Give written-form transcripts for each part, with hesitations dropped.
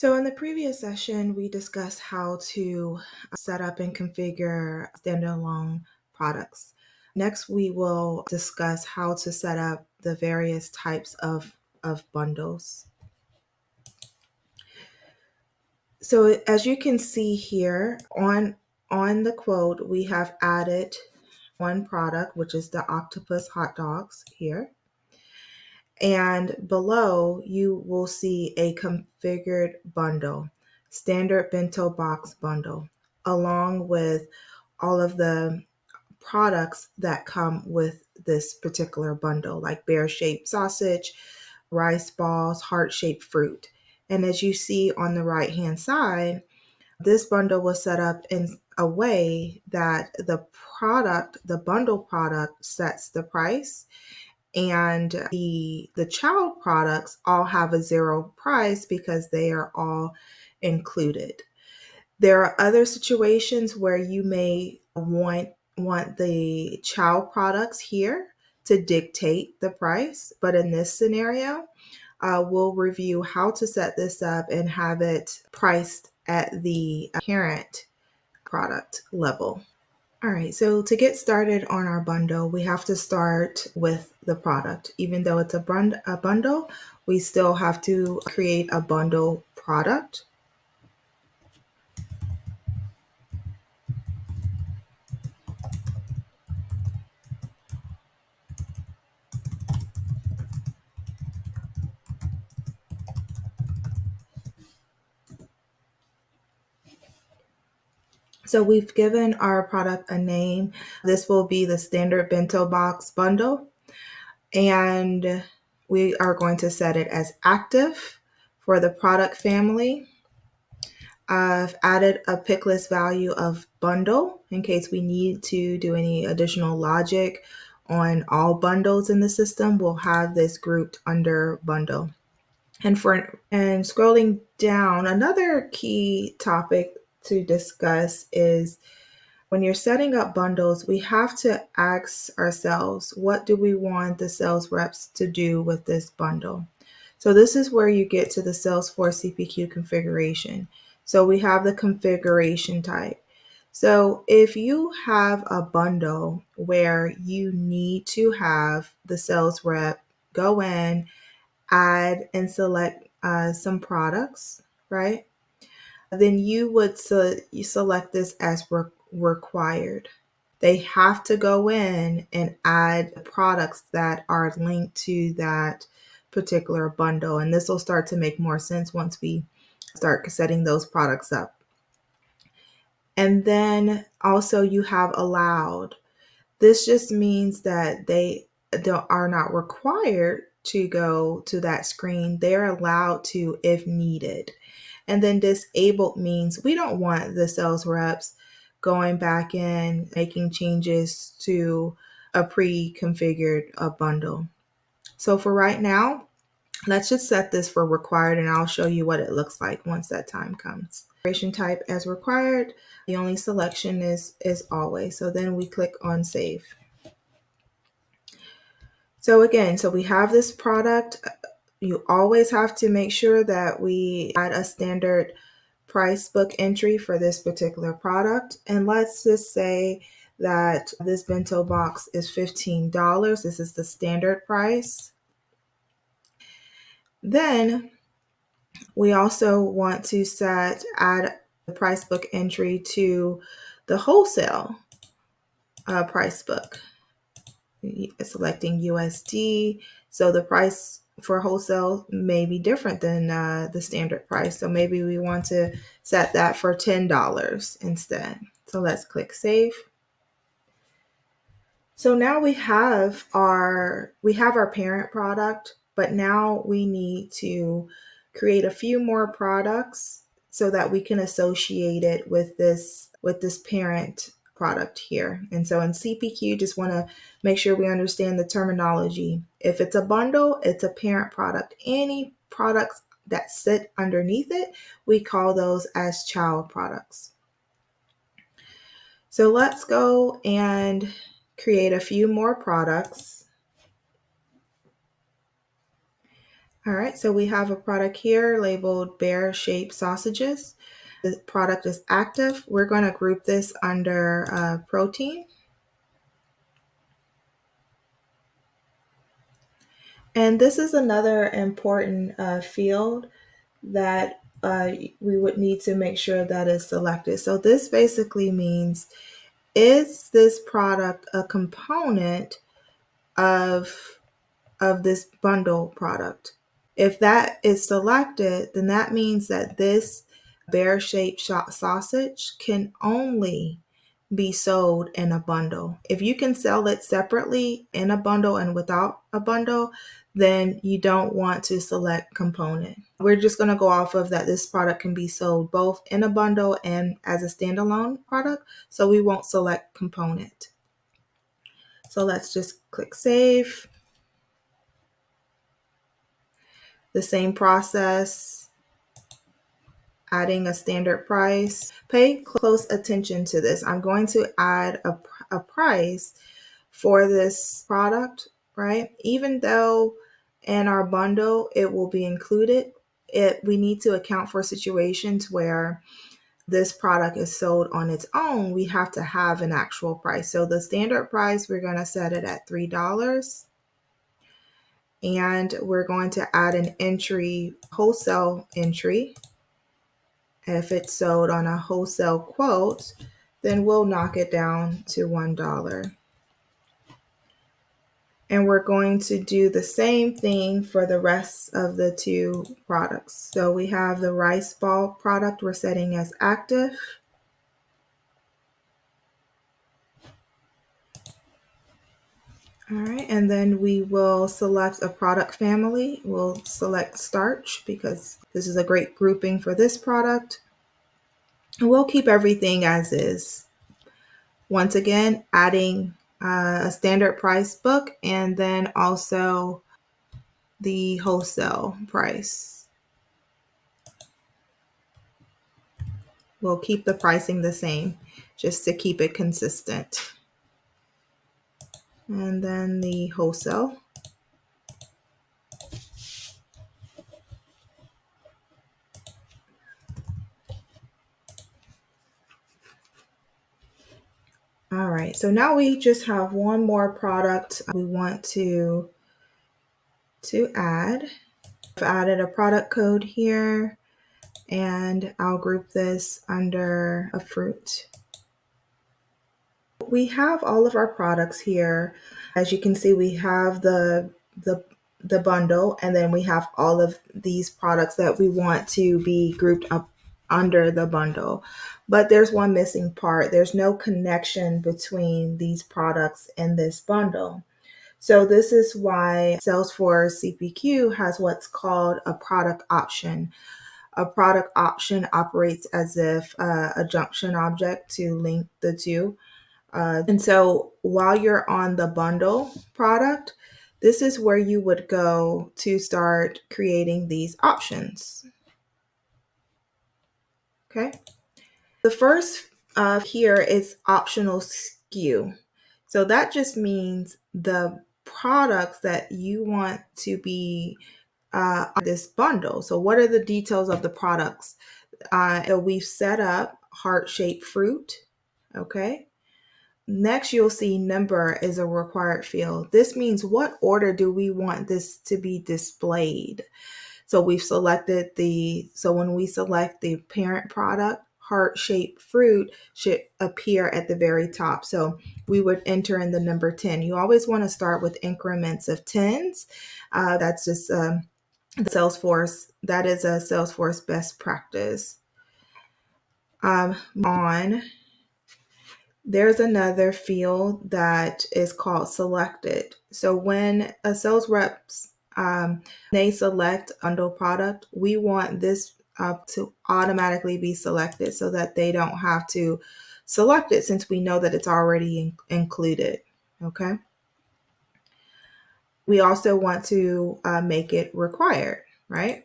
So in the previous session, we discussed how to set up and configure standalone products. Next, we will discuss how to set up the various types of bundles. So as you can see here on the quote, we have added one product, which is the octopus hot dogs here. And below, you will see a configured bundle, standard bento box bundle, along with all of the products that come with this particular bundle, like bear-shaped sausage, rice balls, heart-shaped fruit. And as you see on the right-hand side, this bundle was set up in a way that the bundle product sets the price, and the child products all have a zero price because they are all included. There are other situations where you may want the child products here to dictate the price, but in this scenario, we'll review how to set this up and have it priced at the parent product level. All right, so to get started on our bundle, we have to start with the product. Even though it's a bundle, we still have to create a bundle product. So we've given our product a name. This will be the standard bento box bundle. And we are going to set it as active for the product family. I've added a pick list value of bundle in case we need to do any additional logic on all bundles in the system. We'll have this grouped under bundle. And scrolling down, another key topic to discuss is when you're setting up bundles, we have to ask ourselves, what do we want the sales reps to do with this bundle? So this is where you get to the Salesforce CPQ configuration. So we have the configuration type. So if you have a bundle where you need to have the sales rep go in, add and select some products, right? Then you would you select this as required. They have to go in and add products that are linked to that particular bundle. And this will start to make more sense once we start setting those products up. And then also you have allowed. This just means that they are not required to go to that screen. They're allowed to if needed. And then disabled means we don't want the sales reps going back in, making changes to a pre-configured bundle. So for right now, let's just set this for required, and I'll show you what it looks like once that time comes. Configuration type as required. The only selection is always. So then we click on save. So again, so we have this product. You always have to make sure that we add a standard price book entry for this particular product. And let's just say that this bento box is $15. This is the standard price. Then we also want to add the price book entry to the wholesale price book. Selecting USD. So the price for wholesale may be different than the standard price. So maybe we want to set that for $10 instead. So let's click save. So now we have our parent product, but now we need to create a few more products so that we can associate it with this parent product here. And so in CPQ, just want to make sure we understand the terminology. If it's a bundle, it's a parent product. Any products that sit underneath it, we call those as child products. So let's go and create a few more products. All right, so we have a product here labeled bear-shaped sausages. The product is active. We're going to group this under protein. And this is another important field that we would need to make sure that is selected. So this basically means, is this product a component of this bundle product? If that is selected, then that means that this bear-shaped sausage can only be sold in a bundle. If you can sell it separately in a bundle and without a bundle, then you don't want to select component. We're just going to go off of that this product can be sold both in a bundle and as a standalone product, so we won't select component. So let's just click save. The same process, adding a standard price. Pay close attention to this. I'm going to add a price for this product, right? Even though in our bundle it will be included, we need to account for situations where this product is sold on its own. We have to have an actual price. So the standard price, we're going to set it at $3. And we're going to add an entry, wholesale entry. If it's sold on a wholesale quote, then we'll knock it down to $1. And we're going to do the same thing for the rest of the two products. So we have the rice ball product we're setting as active. All right, and then we will select a product family. We'll select starch because this is a great grouping for this product. And we'll keep everything as is. Once again, adding a standard price book and then also the wholesale price. We'll keep the pricing the same just to keep it consistent. And then the wholesale. All right, so now we just have one more product we want to add. I've added a product code here, and I'll group this under a fruit. We have all of our products here. As you can see, we have the bundle, and then we have all of these products that we want to be grouped up under the bundle. But there's one missing part. There's no connection between these products and this bundle. So this is why Salesforce CPQ has what's called a product option. A product option operates as if a junction object to link the two. And so while you're on the bundle product, this is where you would go to start creating these options. Okay. The first here is optional SKU. So that just means the products that you want to be on this bundle. So what are the details of the products? So we've set up heart-shaped fruit. Okay. Next, you'll see number is a required field. This means what order do we want this to be displayed? So we've selected so when we select the parent product, heart-shaped fruit should appear at the very top. So we would enter in the number 10. You always want to start with increments of tens. That's just Salesforce. That is a Salesforce best practice. There's another field that is called selected. So when a sales reps they select bundle product, we want this to automatically be selected so that they don't have to select it since we know that it's already included. Okay. We also want to make it required, right?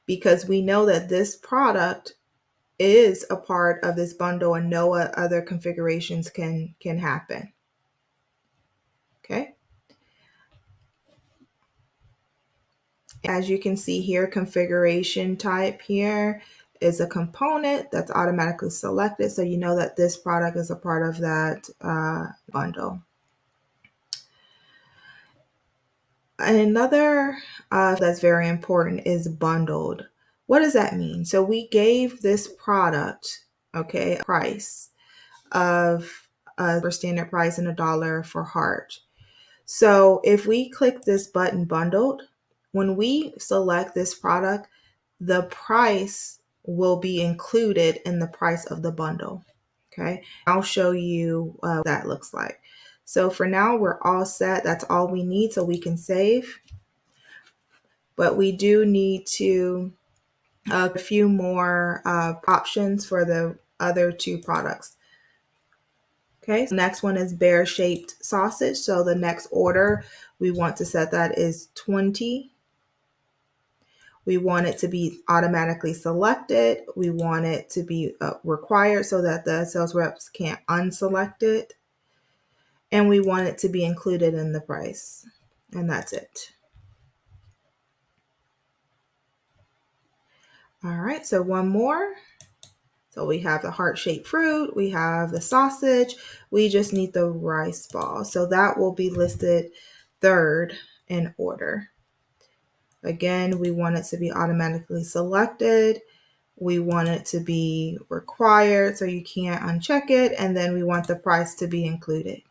Because we know that this product is a part of this bundle and no other configurations can happen. Okay. As you can see here, configuration type here is a component that's automatically selected, so you know that this product is a part of that bundle. Another that's very important is bundled. What does that mean? So we gave this product, okay, a price of for standard price and $1 for heart. So if we click this button bundled, when we select this product, the price will be included in the price of the bundle. Okay, I'll show you what that looks like. So for now, we're all set. That's all we need so we can save. But we do need to a few more options for the other two products. Okay, so next one is bear-shaped sausage. So the next order we want to set that is 20. We want it to be automatically selected. We want it to be required so that the sales reps can't unselect it. And we want it to be included in the price. And that's it. All right, so one more. So we have the heart-shaped fruit, we have the sausage, we just need the rice ball. So that will be listed third in order. Again, we want it to be automatically selected. We want it to be required, so you can't uncheck it. And then we want the price to be included.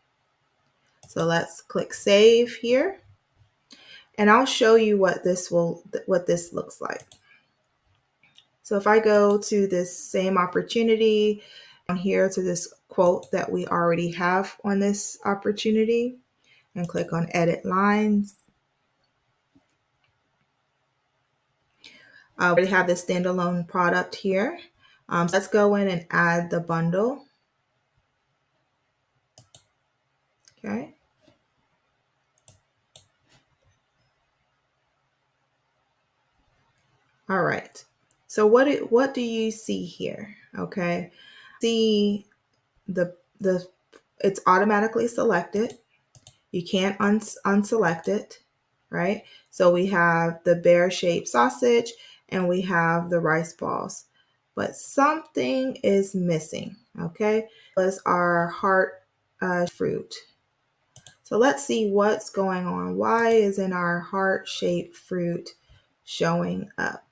So let's click save here. And I'll show you what this looks like. So if I go to this same opportunity, down here to this quote that we already have on this opportunity, and click on edit lines. We already have this standalone product here. So let's go in and add the bundle. Okay. All right. So what do you see here? Okay. See the it's automatically selected. You can't unselect it, right? So we have the bear-shaped sausage and we have the rice balls, but something is missing, okay? Was our heart fruit. So let's see what's going on. Why isn't our heart-shaped fruit showing up?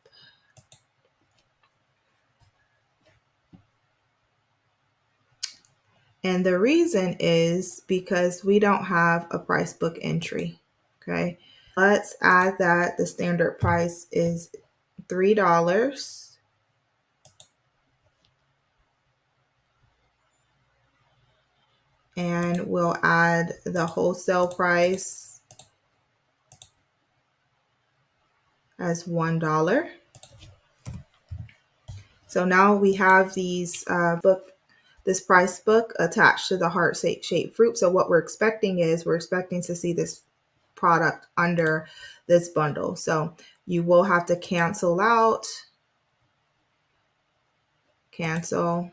And the reason is because we don't have a price book entry, okay? Let's add that the standard price is $3. And we'll add the wholesale price as $1. So now we have these this price book attached to the heart-shaped fruit. So what we're expecting to see this product under this bundle. So you will have to cancel out, cancel,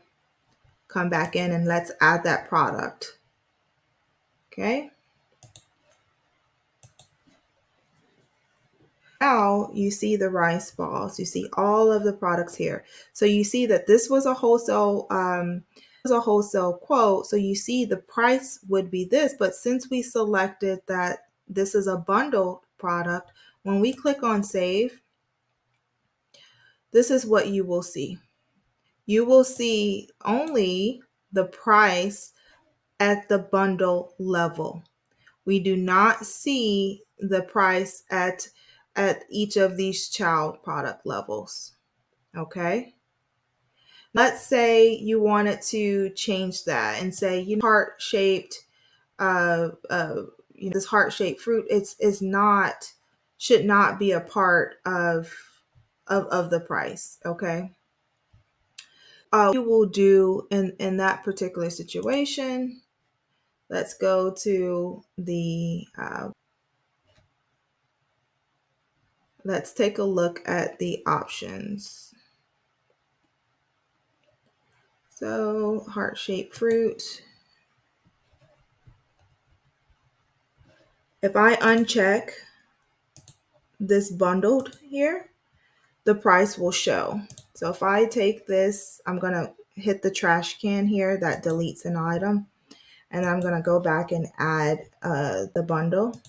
come back in, and let's add that product. Okay. Now you see the rice balls. You see all of the products here. So you see that this was a wholesale quote. So you see the price would be this, but since we selected that this is a bundle product, when we click on save, this is what you will see. You will see only the price at the bundle level. We do not see the price at each of these child product levels. Okay. Let's say you wanted to change that and say, heart-shaped, this heart-shaped fruit, should not be a part of the price. Okay. You will do in that particular situation. Let's go to the let's take a look at the options. So heart-shaped fruit. If I uncheck this bundled here, the price will show. So if I take this, I'm going to hit the trash can here that deletes an item, and I'm going to go back and add the bundle.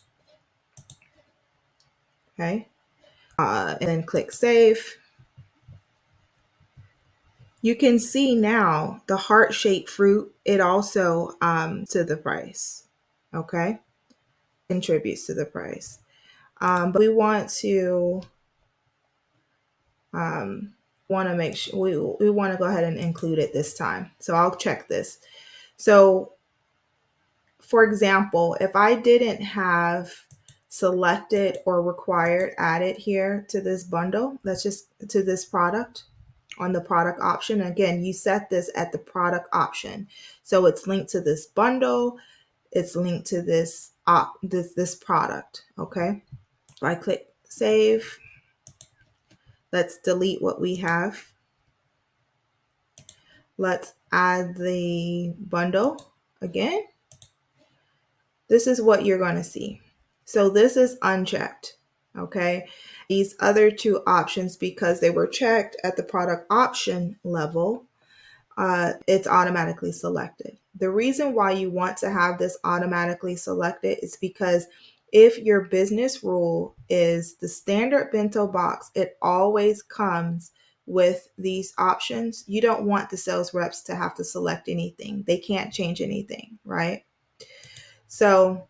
Okay. And then click save. You can see now the heart-shaped fruit, it also to the price. Okay. Contributes to the price. But we want to make sure we want to go ahead and include it this time. So I'll check this. So for example, if I didn't have selected or required added here to this bundle, that's just to this product on the product option. Again, you set this at the product option. So it's linked to this bundle. It's linked to this this product. Okay. So I click save. Let's delete what we have. Let's add the bundle again. This is what you're going to see. So this is unchecked. Okay. These other two options, because they were checked at the product option level, it's automatically selected. The reason why you want to have this automatically selected is because if your business rule is the standard bento box, it always comes with these options. You don't want the sales reps to have to select anything. They can't change anything, right? So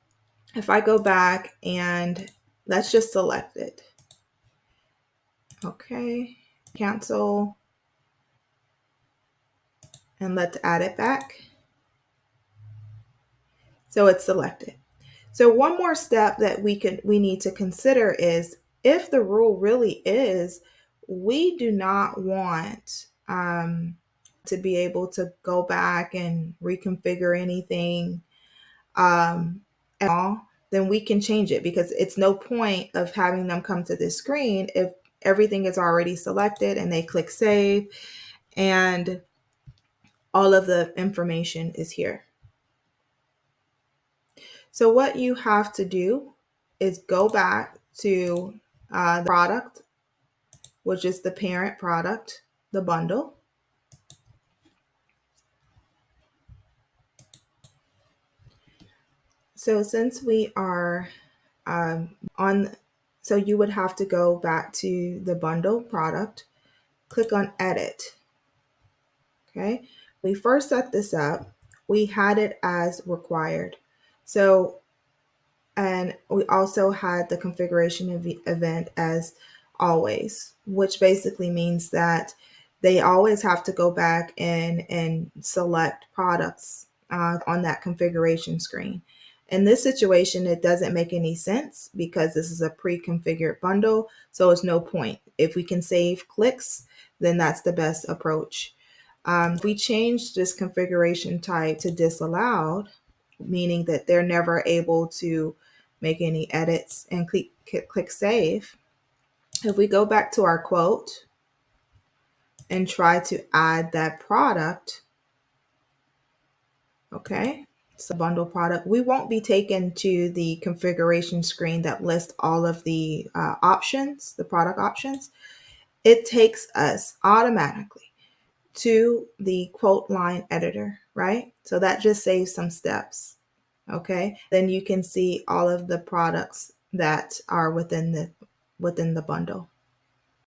if I go back and let's just select it. Okay, cancel, and let's add it back. So it's selected. So one more step that we need to consider is if the rule really is, we do not want to be able to go back and reconfigure anything at all, then we can change it, because it's no point of having them come to this screen if everything is already selected and they click save and all of the information is here. So what you have to do is go back to the product, which is the parent product, the bundle. So since we are so you would have to go back to the bundle product, click on edit. Okay, we first set this up. We had it as required. So, and we also had the configuration event as always, which basically means that they always have to go back and select products on that configuration screen. In this situation, it doesn't make any sense because this is a pre-configured bundle, so it's no point. If we can save clicks, then that's the best approach. If we change this configuration type to disallowed, meaning that they're never able to make any edits, and click save. If we go back to our quote and try to add that product, okay, so bundle product, we won't be taken to the configuration screen that lists all of the options, the product options. It takes us automatically to the quote line editor, right? So that just saves some steps. Okay, then you can see all of the products that are within the bundle.